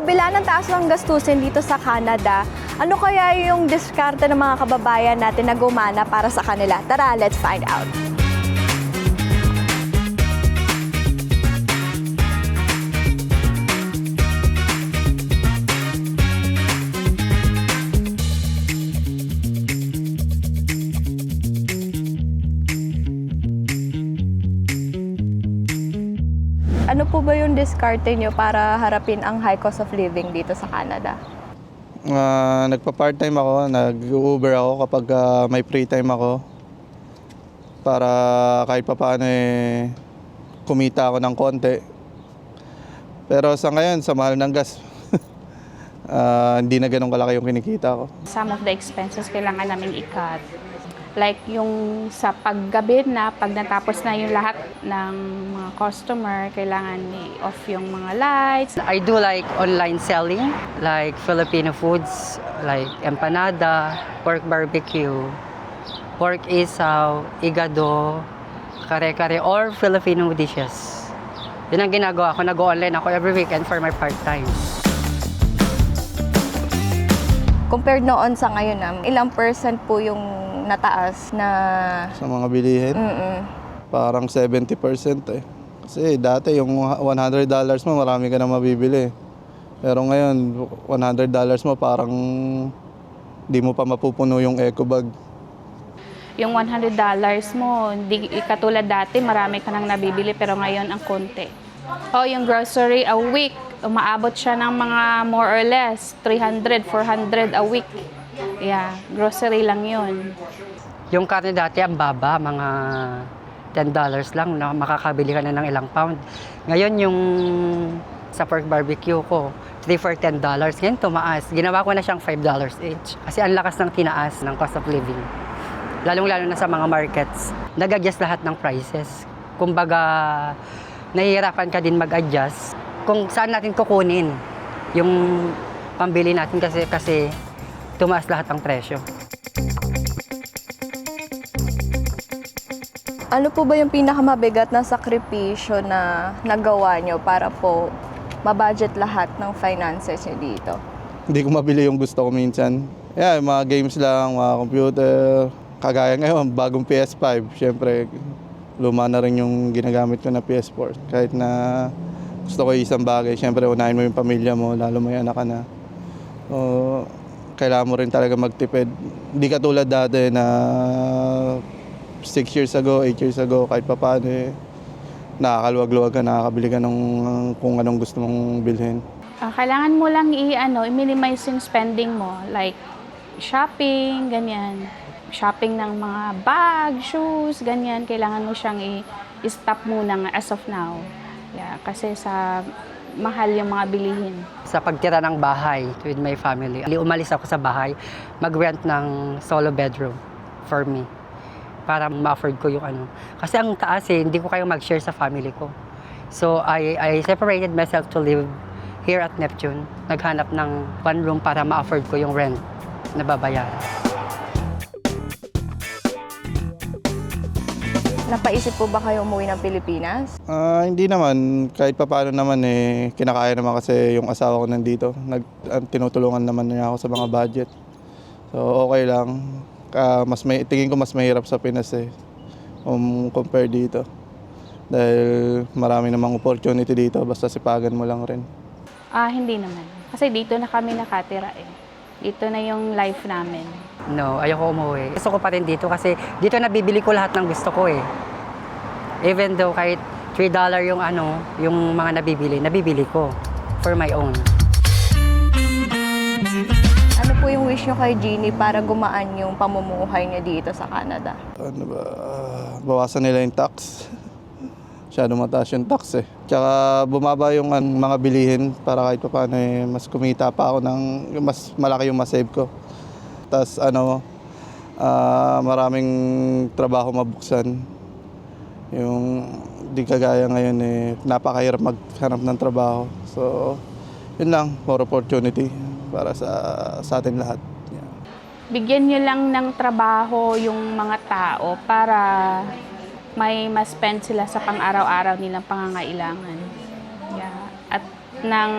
kabila ng taas ng gastusin dito sa Canada, ano kaya yung diskarte ng mga kababayan natin na gumana para sa kanila? Tara, let's find out. Ano po ba yung diskarte nyo para harapin ang high cost of living dito sa Canada? Nagpa-part-time ako, nag-Uber ako kapag may free time ako. Para kahit papaano kumita ako ng konti. Pero sa ngayon, sa mahal ng gas, hindi na ganun kalaki yung kinikita ko. Some of the expenses kailangan namin i-cut. Like yung sa paggabi na, pag natapos na yung lahat ng mga customer, kailangan i-off yung mga lights. I do like online selling, like Filipino foods, like empanada, pork barbecue, pork isaw, igado, kare-kare, or Filipino dishes. Yun ang ginagawa ko. Nag-online ako every weekend for my part-time. Compared noon sa ngayon, ilang percent po yung nataas na... Sa mga bilihin, parang 70% eh. Kasi dati yung $100 mo, marami ka na mabibili. Pero ngayon, $100 mo parang di mo pa mapupuno yung eco bag. Yung $100 mo, hindi katulad dati, marami ka nang nabibili, pero ngayon ang konti. O yung grocery a week, umaabot siya ng mga more or less 300, 400 a week. Yeah, grocery lang yun. Yung karne dati ang baba, mga $10 lang, na makakabili ka na ng ilang pound. Ngayon yung sa pork barbecue ko, 3 for $10. Ngayon tumaas. Ginawa ko na siyang $5 each. Kasi ang lakas ng tinaas ng cost of living. Lalong-lalo na sa mga markets. Nag-adjust lahat ng prices. Kumbaga, nahihirapan ka din mag-adjust kung saan natin kukunin yung pambili natin kasi tumaas lahat ng presyo. Ano po ba yung pinakamabigat na sakripisyo na nagawa nyo para po mabudget lahat ng finances nyo dito? Hindi ko mabili yung gusto ko minsan. Yeah, mga games lang, mga computer. Kagaya ngayon, bagong PS5. Siyempre, luma na rin yung ginagamit ko na PS4. Kahit na gusto ko isang bagay, siyempre unahin mo yung pamilya mo, lalo may anak ka na. So, kailangan mo rin talaga magtipid. Hindi katulad dati na 6 years ago, 8 years ago, kahit pa paano nakakaluwag-luwag ka, nakakabili ka ng kung anong gusto mong bilhin. Kailangan mo lang i-minimize yung spending mo, like shopping, ganyan. Shopping ng mga bag, shoes, ganyan. Kailangan mo siyang i-stop muna as of now. Yeah, kasi sa mahal yung mga bilihin. Sa pagtira ng bahay with my family, umalis ako sa bahay, mag-rent ng solo bedroom for me para ma-afford ko yung ano. Kasi ang taas hindi ko kayo mag-share sa family ko. So I separated myself to live here at Neptune. Naghanap ng one room para ma-afford ko yung rent na babayaran. Napaisip po ba kayo umuwi ng Pilipinas? Hindi naman. Kahit pa paano naman kinakaya naman kasi yung asawa ko nandito. Tinutulungan naman niya ako sa mga budget. So okay lang. Tingin ko mas mahirap sa Pinas compare dito. Dahil marami namang opportunity dito, basta sipagan mo lang rin. Hindi naman. Kasi dito na kami nakatira Dito na yung life namin. No, ayoko umuwi. Gusto ko pa rin dito kasi dito nabibili ko lahat ng gusto ko Even though kahit $3 yung mga nabibili ko for my own. Ano po yung wish nyo kay Jeannie para gumaan yung pamumuhay niya dito sa Canada? Ano ba? Bawasan nila yung tax. Masyado mataas yung tax Tsaka bumaba yung mga bilihin para kahit pa paano mas kumita pa ako mas malaki yung masave ko. Tapos maraming trabaho mabuksan. Yung di kagaya ngayon napakahirap maghanap ng trabaho. So, yun lang, more opportunity para sa atin lahat. Yeah. Bigyan nyo lang ng trabaho yung mga tao para may ma-spend sila sa pang-araw-araw nilang pangangailangan. Yeah. At ng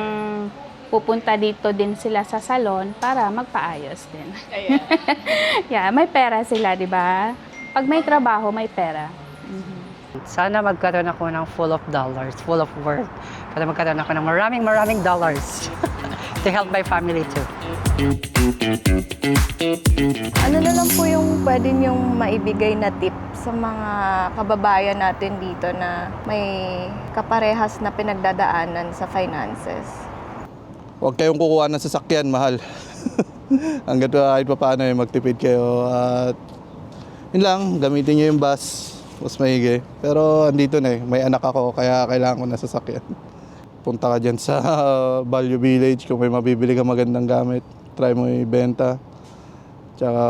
pupunta dito din sila sa salon para magpaayos din. Yeah, may pera sila, di ba? Pag may trabaho, may pera. Sana magkaroon ako ng full of dollars, full of work. Para magkaroon ako ng maraming dollars to help my family too. Ano na lang po yung pwede niyong maibigay na tip sa mga kababayan natin dito na may kaparehas na pinagdadaanan sa finances? Huwag kayong kukuha ng sasakyan, mahal. Hanggat kahit pa paano magtipid kayo. At yun lang, gamitin nyo yung bus. Mas maigi. Pero andito na may anak ako kaya kailangan ko na sasakyan. Punta ka dyan sa Value Village kung may mabibili ka magandang gamit. Try mo ibenta. Tsaka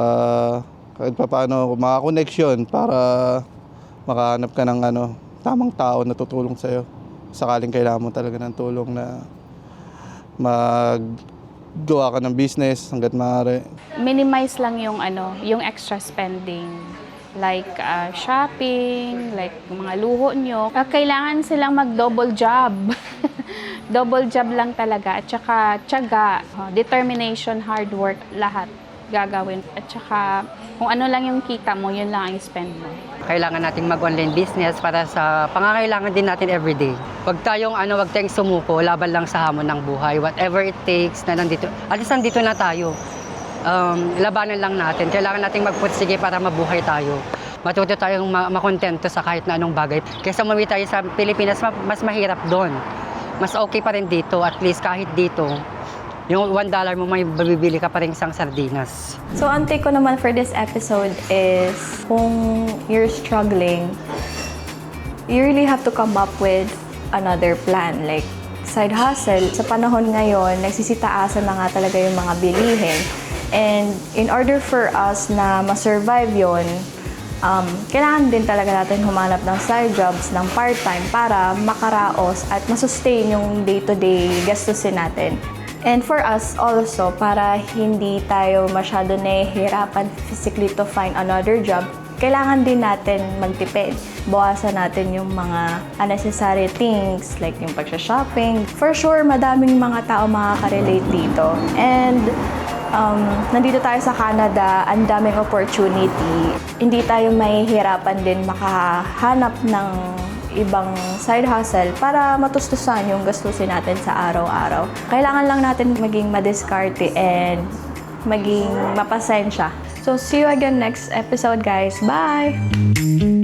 kahit pa paano makakoneksyon para makahanap ka ng tamang tao na tutulong sa'yo. Sakaling kailangan mo talaga ng tulong na maggawa ka ng business hanggat maaari. Minimize lang yung extra spending. Like shopping, like mga luho nyo. Kailangan silang mag-double job. Double job lang talaga. At saka tiyaga, determination, hard work, lahat gagawin. At saka kung ano lang yung kita mo, yun lang ang spend mo. Kailangan nating mag-online business para sa pangangailangan din natin everyday. Huwag tayong sumuko, laban lang sa hamon ng buhay. Whatever it takes na nandito. At least nandito na tayo. Labanan lang natin. Kailangan nating magpursige para mabuhay tayo. Matuto tayong makontento sa kahit na anong bagay. Kaysa umuwi tayo sa Pilipinas, mas mahirap doon. Mas okay pa rin dito. At least kahit dito, yung $1 mo may bibili ka pa rin isang sardinas. So, ang take ko naman for this episode is kung you're struggling, you really have to come up with another plan. Like, side hustle. Sa panahon ngayon, nagsisitaasan na nga talaga yung mga bilihin. And in order for us na ma-survive yun, kailangan din talaga natin humanap ng side jobs, ng part-time para makaraos at masustain yung day-to-day gastusin natin. And for us also, para hindi tayo masyado nahihirapan physically to find another job, kailangan din natin magtipid. Bawasan natin yung mga unnecessary things like yung pag-shopping. For sure, madaming mga tao makaka-relate dito. And nandito tayo sa Canada, ang daming opportunity. Hindi tayo mahihirapan din makahanap ng ibang side hustle para matustusan yung gastusin natin sa araw-araw. Kailangan lang natin maging madiskarte and maging mapasensya. So, see you again next episode, guys. Bye!